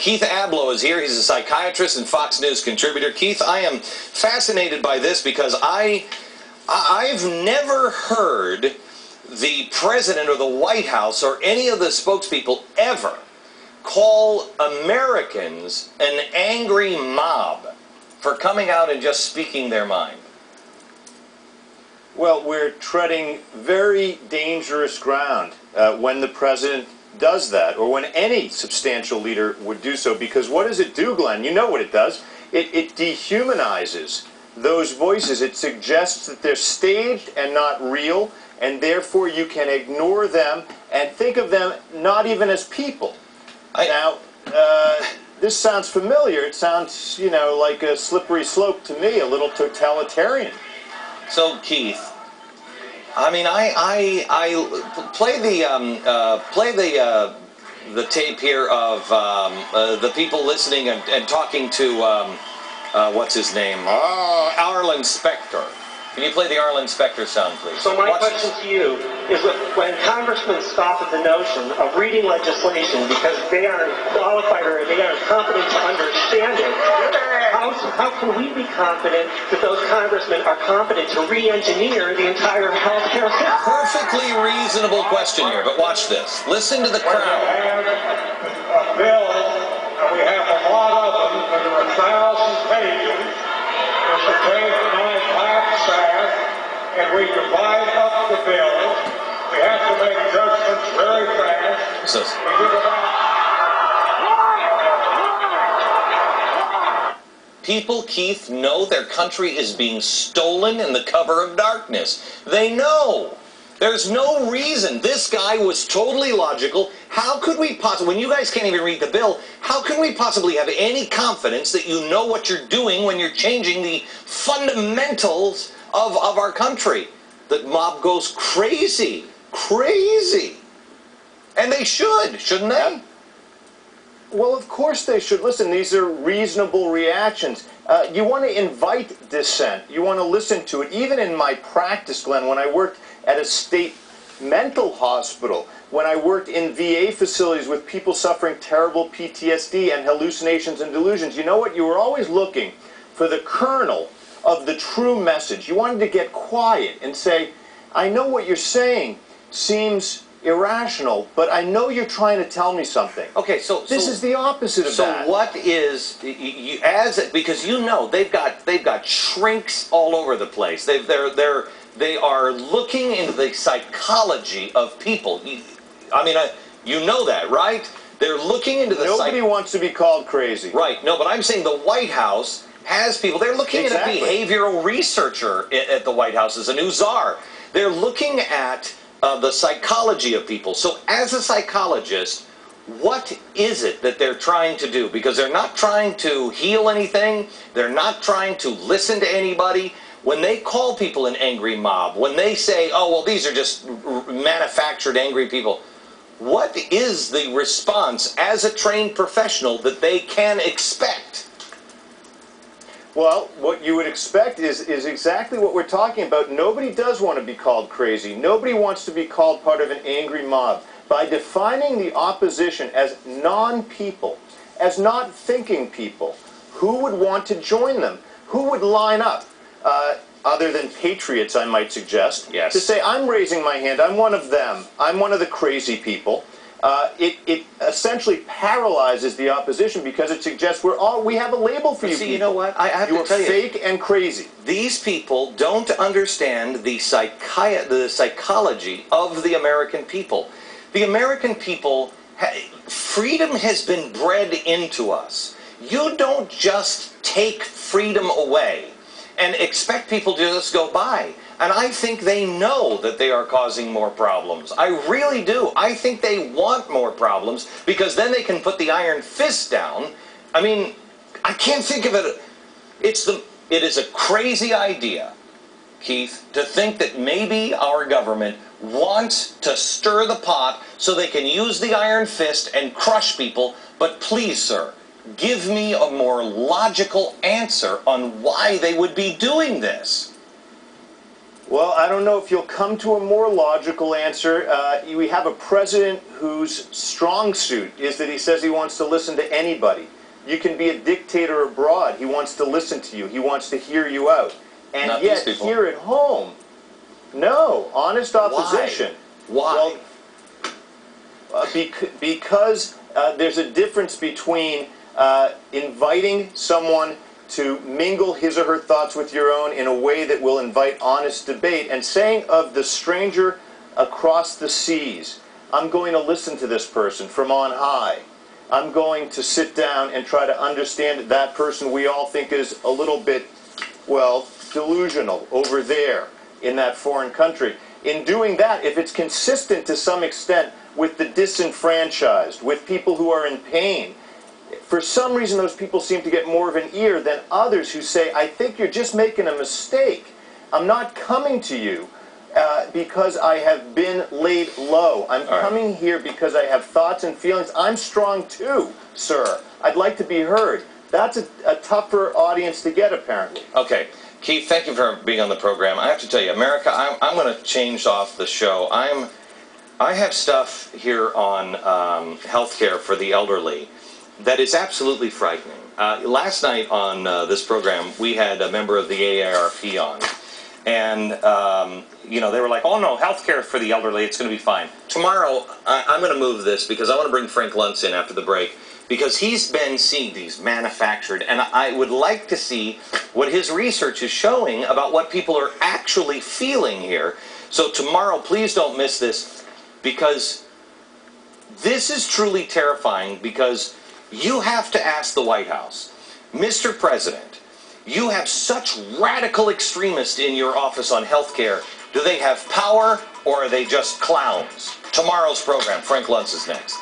Keith Ablow is here. He's a psychiatrist and Fox News contributor. Keith, I am fascinated by this because I've never heard the president or the White House or any of the spokespeople ever call Americans an angry mob for coming out and just speaking their mind. Well, we're treading very dangerous ground when the president does that, or when any substantial leader would do so, because what does it do, Glenn? You know what it does. It dehumanizes those voices. It suggests that they're staged and not real, and therefore you can ignore them and think of them not even as people. Now, this sounds familiar. It sounds, you know, like a slippery slope to me, a little totalitarian. So, Keith, I mean, I play the tape here of the people listening and talking to what's his name, Arlen Specter. Can you play the Arlen Specter sound, please? So my question to you is, when congressmen scoff at the notion of reading legislation because they aren't qualified or they aren't competent to understand it, how can we be confident that those congressmen are competent to re-engineer the entire health care system? Perfectly reasonable question here, but watch this. Listen to the crowd. We have a bill, and we have a lot of them that are 1,000 pages. It's a page and a half staff, and we divide up the bills. We have to make judgments very fast. We give about people, Keith, know their country is being stolen in the cover of darkness. They know. There's no reason. This guy was totally logical. How could we possibly, when you guys can't even read the bill, how can we possibly have any confidence that you know what you're doing when you're changing the fundamentals of our country? The mob goes crazy. Crazy. And they should, shouldn't they? Well, of course they should. Listen, these are reasonable reactions. You want to invite dissent. You want to listen to it. Even in my practice, Glenn, when I worked at a state mental hospital, when I worked in VA facilities with people suffering terrible PTSD and hallucinations and delusions, you know what? You were always looking for the kernel of the true message. You wanted to get quiet and say, I know what you're saying seems irrational, but I know you're trying to tell me something. Okay, so this is the opposite of that. So what is because you know they've got shrinks all over the place. They are looking into the psychology of people. I mean, you know that, right? They're looking into the Nobody wants to be called crazy. Right. No, but I'm saying the White House has people. They're looking at a behavioral researcher at the White House as a new czar. They're looking at the psychology of people. So as a psychologist, what is it that they're trying to do? Because they're not trying to heal anything. They're not trying to listen to anybody. When they call people an angry mob, when they say, oh, well, these are just manufactured angry people, what is the response as a trained professional that they can expect? Well, what you would expect is exactly what we're talking about. Nobody does want to be called crazy. Nobody wants to be called part of an angry mob. By defining the opposition as non-people, as not thinking people, who would want to join them? Who would line up, other than patriots, I might suggest, to say, I'm raising my hand, I'm one of them, I'm one of the crazy people. It essentially paralyzes the opposition because it suggests we have a label for you. See, you know what? I have to tell you, fake and crazy. These people don't understand the psychology of the American people. The American people, freedom has been bred into us. You don't just take freedom away and expect people to just go by. And I think they know that they are causing more problems. I really do. I think they want more problems because then they can put the iron fist down. I mean, I can't think of it. It is a crazy idea, Keith, to think that maybe our government wants to stir the pot so they can use the iron fist and crush people. But please, sir, give me a more logical answer on why they would be doing this. Well, I don't know if you'll come to a more logical answer. We have a president whose strong suit is that he says he wants to listen to anybody. You can be a dictator abroad. He wants to listen to you. He wants to hear you out. And Not yet, these people. here at home, no, honest opposition. Why? Well, because there's a difference between inviting someone to mingle his or her thoughts with your own in a way that will invite honest debate, and saying of the stranger across the seas, I'm going to listen to this person from on high. I'm going to sit down and try to understand that person we all think is a little bit, well, delusional over there in that foreign country. In doing that, if it's consistent to some extent with the disenfranchised, with people who are in pain, for some reason those people seem to get more of an ear than others who say, I think you're just making a mistake. I'm not coming to you because I have been laid low. I'm coming here because I have thoughts and feelings. I'm strong too, sir. I'd like to be heard. That's a tougher audience to get, apparently. Okay. Keith, thank you for being on the program. I have to tell you, America, I'm going to change off the show. I have stuff here on healthcare for the elderly that is absolutely frightening. Last night on this program, we had a member of the AARP on, and you know, they were like, "Oh no, healthcare for the elderly, it's going to be fine." Tomorrow, I'm going to move this because I want to bring Frank Luntz in after the break, because he's been seeing these manufactured, and I would like to see what his research is showing about what people are actually feeling here. So tomorrow, please don't miss this, because this is truly terrifying, because you have to ask the White House, Mr. President, you have such radical extremists in your office on health care. Do they have power, or are they just clowns? Tomorrow's program, Frank Luntz is next.